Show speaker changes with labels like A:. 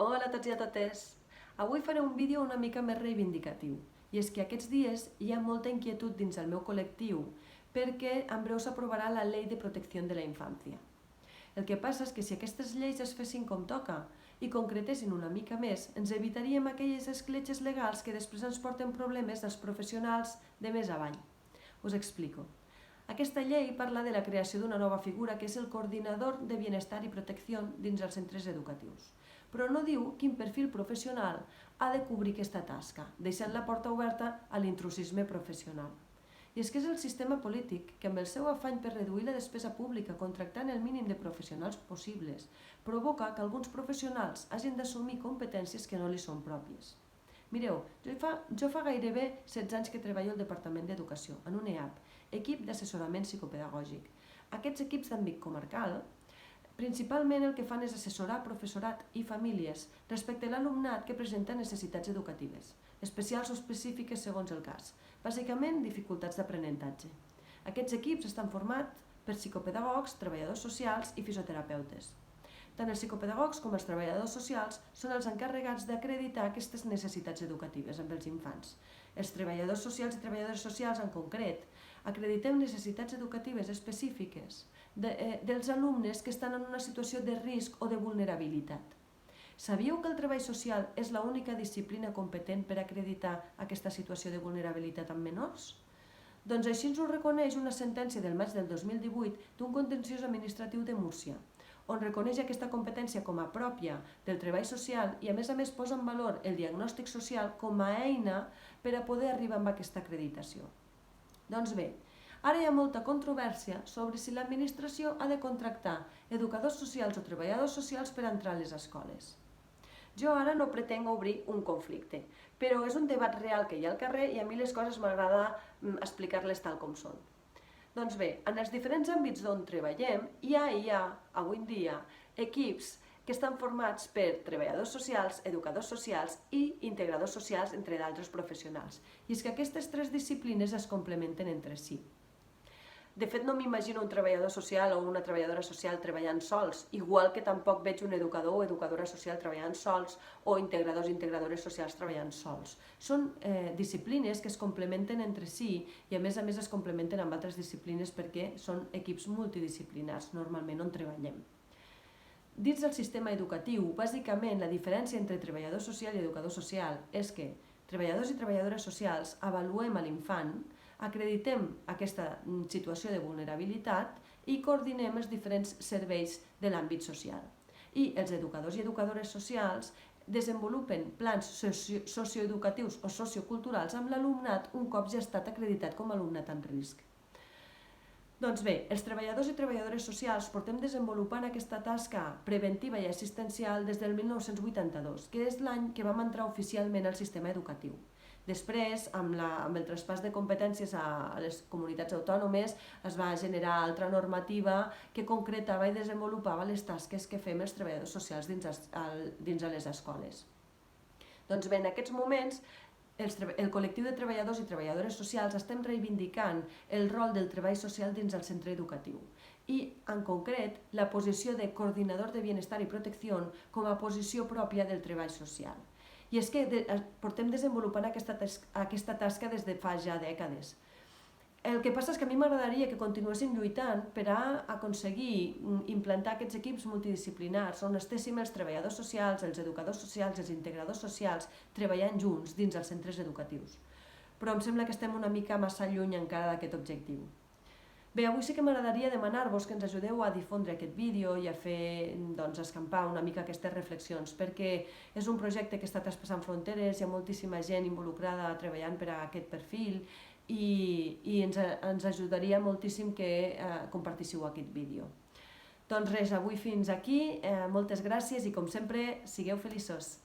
A: Hola a tots i a totes! Avui faré un vídeo una mica més reivindicatiu. I és que aquests dies hi ha molta inquietud dins el meu col·lectiu perquè en breu s'aprovarà la Llei de Protecció de la Infància. El que passa és que si aquestes lleis es fessin com toca i concretessin una mica més, ens evitaríem aquelles escletxes legals que després ens porten problemes als professionals de més avall. Us explico. Aquesta llei parla de la creació d'una nova figura que és el coordinador de bienestar i protecció dins els centres educatius, però no diu quin perfil professional ha de cobrir aquesta tasca, deixant la porta oberta a l'intrusisme professional. I és que és el sistema polític que, amb el seu afany per reduir la despesa pública contractant el mínim de professionals possibles, provoca que alguns professionals hagin d'assumir competències que no li són pròpies. Mireu, jo fa gairebé 16 anys que treballo al Departament d'Educació, en un EAP, equip d'assessorament psicopedagògic. Aquests equips d'àmbit comarcal principalment el que fan és assessorar professorat i famílies respecte a l'alumnat que presenta necessitats educatives, especials o específiques segons el cas, bàsicament dificultats d'aprenentatge. Aquests equips estan formats per psicopedagogs, treballadors socials i fisioterapeutes. Tant els psicopedagogs com els treballadors socials són els encarregats d'acreditar aquestes necessitats educatives amb els infants. Els treballadors socials i treballadores socials en concret acreditem necessitats educatives específiques dels alumnes que estan en una situació de risc o de vulnerabilitat. Sabíeu que el treball social és l'única disciplina competent per acreditar aquesta situació de vulnerabilitat en menors? Doncs així ens ho reconeix una sentència del maig del 2018 d'un contenciós administratiu de Múrcia, on reconeix aquesta competència com a pròpia del treball social i a més posa en valor el diagnòstic social com a eina per a poder arribar amb aquesta acreditació. Doncs bé, ara hi ha molta controvèrsia sobre si l'administració ha de contractar educadors socials o treballadors socials per entrar a les escoles. Jo ara no pretenc obrir un conflicte, però és un debat real que hi ha al carrer i a mi les coses m'agrada explicar-les tal com són. Doncs bé, en els diferents àmbits on treballem hi ha, avui en dia, equips que estan formats per treballadors socials, educadors socials i integradors socials, entre d'altres professionals. I és que aquestes tres disciplines es complementen entre si. De fet, no m'imagino un treballador social o una treballadora social treballant sols, igual que tampoc veig un educador o educadora social treballant sols o integradors i integradores socials treballant sols. Són disciplines que es complementen entre si i a més es complementen amb altres disciplines perquè són equips multidisciplinars, normalment on treballem. Dins del sistema educatiu, bàsicament la diferència entre treballador social i educador social és que treballadors i treballadores socials avaluem a l'infant, acreditem aquesta situació de vulnerabilitat i coordinem els diferents serveis de l'àmbit social. I els educadors i educadores socials desenvolupen plans socioeducatius o socioculturals amb l'alumnat un cop ja ha estat acreditat com a alumnat en risc. Doncs bé, els treballadors i treballadores socials portem desenvolupant aquesta tasca preventiva i assistencial des del 1982, que és l'any que vam entrar oficialment al sistema educatiu. Després, amb el traspàs de competències a les comunitats autònomes, es va generar altra normativa que concretava i desenvolupava les tasques que fem els treballadors socials dins les escoles. Doncs bé, en aquests moments, el col·lectiu de treballadors i treballadores socials estem reivindicant el rol del treball social dins el centre educatiu i, en concret, la posició de coordinador de bienestar i protecció com a posició pròpia del treball social. I és que portem desenvolupant aquesta tasca des de fa ja dècades. El que passa és que a mi m'agradaria que continuéssim lluitant per a aconseguir implantar aquests equips multidisciplinars on estéssim els treballadors socials, els educadors socials, els integradors socials treballant junts dins els centres educatius. Però em sembla que estem una mica massa lluny encara d'aquest objectiu. Bé, avui sí que m'agradaria demanar-vos que ens ajudeu a difondre aquest vídeo i a fer escampar una mica aquestes reflexions, perquè és un projecte que està traspassant fronteres, hi ha moltíssima gent involucrada treballant per a aquest perfil i ens ajudaria moltíssim que compartíssiu aquest vídeo. Doncs res, avui fins aquí, moltes gràcies i com sempre, sigueu feliços!